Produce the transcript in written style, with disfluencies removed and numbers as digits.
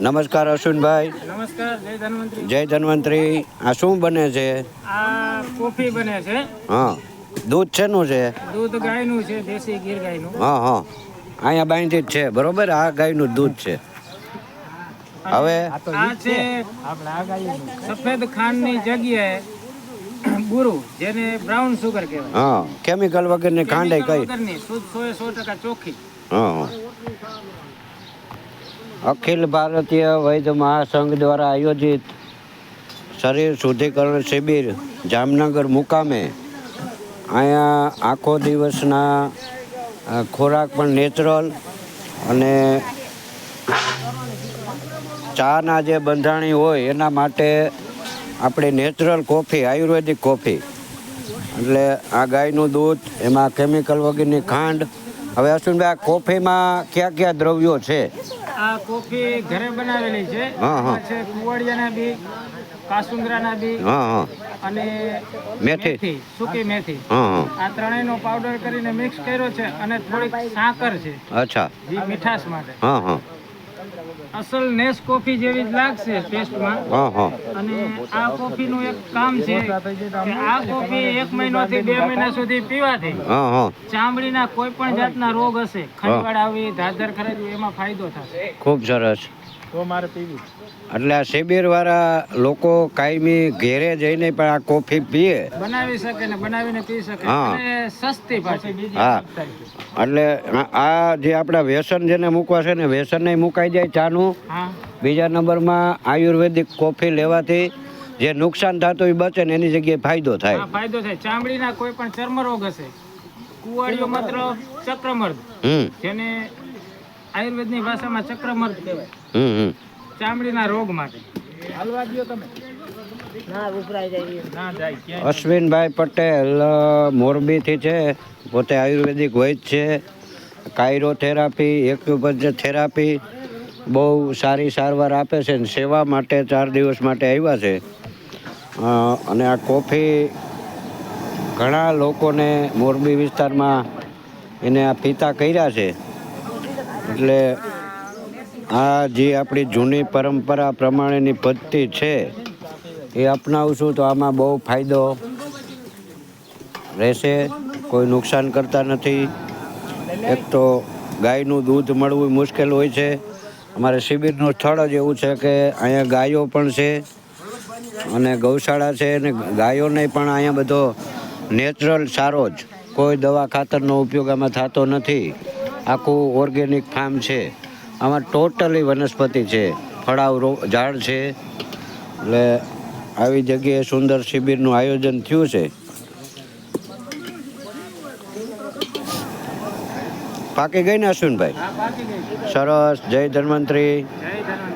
નમસ્કાર અશ્વિનભાઈ. નમસ્કાર. જય ધન્વંતરી. જય ધન્વંતરી. આ શું બને છે? આ કોફી બને છે. હા, દૂધ શેનું છે? દૂધ ગાયનું છે, દેશી ગીર ગાયનું. હા હા, અહીંયા બાંધી જ છે, બરોબર. આ ગાયનું દૂધ છે. હવે આ છે સફેદ ખાંડની જગ્યાએ બુરુ, જેને બ્રાઉન સુગર કહેવાય. હા, કેમિકલ વગરની ખાંડ કઈ? વગરની શુદ્ધ 100% ચોખ્ખી. હા. અખિલ ભારતીય વૈદ્ય મહાસંઘ દ્વારા આયોજિત શરીર શુદ્ધિકરણ શિબિર જામનગર મુકામે અહીંયા આખો દિવસના ખોરાક પણ નેચરલ અને ચાના જે બંધાણી હોય એના માટે આપણે નેચરલ કોફી, આયુર્વેદિક કોફી, એટલે આ ગાયનું દૂધ, એમાં કેમિકલ વગરની ખાંડ. હવે અશ્વિનભાઈ, આ કોફીમાં કયા કયા દ્રવ્યો છે? આ કોફી ઘરે બનાવેલી છે. હા હા. છે કુવાડિયાના બી, કાસુંદરાના બી, હા હા, અને મેથી, સૂકી મેથી. હા હા. આ ત્રણેયનો પાવડર કરીને મિક્સ કર્યો છે અને થોડીક સાકર છે, અચ્છા. જે મીઠાશ માટે. હા હા. અસલ નેસ કોફી જેવી જ લાગશે ટેસ્ટમાં. હા હા. અને આ કોફીનું એક કામ છે કે આ કોફી 1 મહિનાથી 2 મહિના સુધી પીવાથી હા હા. ચામડીના કોઈ પણ જાતના રોગ હશે, ખંજવાળ આવી, ધાધર ખરાબી, એમાં ફાયદો થશે. ખૂબ સરસ. તો મારે પીવી. એટલે આ શિબિર વાળા લોકો કાયમી ઘેરે જઈને પણ આ કોફી પીએ, બનાવી શકે ને બનાવીને પી શકે. હા. અને સસ્તી પાછી. હા. એટલે આ જે આપણા વ્યસન જેને મૂકવા છે ને, વ્યસન નહીં મુકાઈ જાય ચાનું. હા. બીજા નંબરમાં આયુર્વેદિક કોફી લેવાથી જે નુકસાન થતું એ બચે ને એની જગ્યાએ ફાયદો થાય. હા, ફાયદો થાય. ચામડીના કોઈ પણ ચર્મ રોગ હશે, કુવાડીઓ માત્ર ચક્રમર્દ, જેને આયુર્વેદની ભાષામાં ચક્રમર્દ કહેવાય, ચામડીના રોગ માટે. હાલવા દો તમે. ના ઉભરાઈ જાય. ના જાય ક્યાંય. અશ્વિનભાઈ પટેલ મોરબીથી છે, પોતે આયુર્વેદિક વૈદ્ય છે. કાયરોથેરાપી, એક્યુપંક્ચર થેરાપી બહુ સારી સારવાર આપે છે ને સેવા માટે 4 દિવસ માટે આવ્યા છે. અને આ કોફી ઘણા લોકોને મોરબી વિસ્તારમાં એને આ પીતા કર્યા છે. એટલે આ જે આપણી જૂની પરંપરા પ્રમાણેની પદ્ધતિ છે એ અપનાવશું તો આમાં બહુ ફાયદો રહેશે. કોઈ નુકસાન કરતા નથી. એક તો ગાયનું દૂધ મળવું મુશ્કેલ હોય છે. અમારે શિબિરનું સ્થળ જ એવું છે કે અહીંયા ગાયો પણ છે અને ગૌશાળા છે, અને ગાયોને પણ અહીંયા બધો નેચરલ સારો જ, કોઈ દવા ખાતરનો ઉપયોગ આમાં થતો નથી. આખું ઓર્ગેનિક ફાર્મ છે. આમાં ટોટલી વનસ્પતિ છે, ફળાવ ઝાડ છે. એટલે આવી જગ્યાએ સુંદર શિબિરનું આયોજન થયું છે. પાકી ગઈ ને અશ્વિનભાઈ? હા, પાકી ગઈ. સરસ. જય ધન્વંતરી. જય ધન્વંતરી.